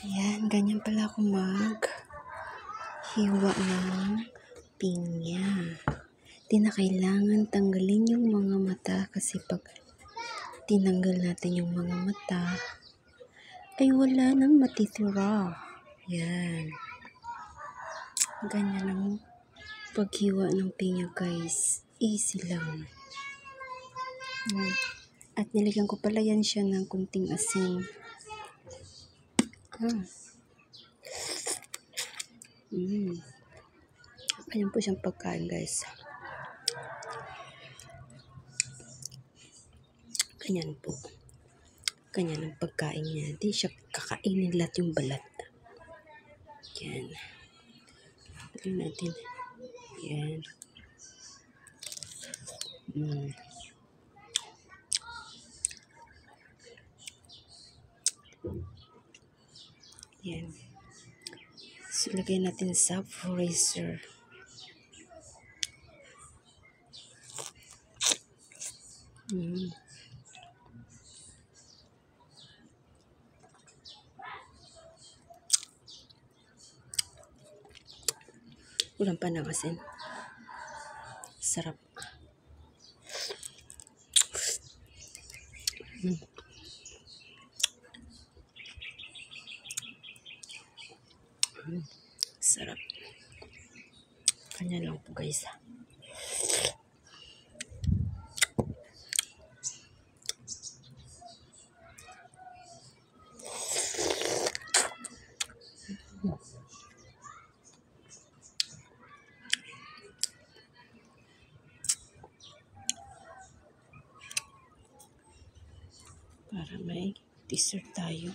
Ayan, ganyan pala ako hiwa ng pinya. Di na kailangan tanggalin yung mga mata kasi pag tinanggal natin yung mga mata, ay wala nang matitira. Yan. Ganyan ang paghiwa ng pinya, guys. Easy lang. At nilagyan ko pala yan siya ng kunting asin. Ayan po siyang pagkain, guys. Ganyan po. Ganyan ang pagkain niya. Di siya kakainin lahat yung balat. Yan. Tignan natin. Yan. Yan. So, lagay natin sa freezer. Ulang pa ng asin. Sarap. Sarap. Kanya lang po, guys. Para may dessert tayo.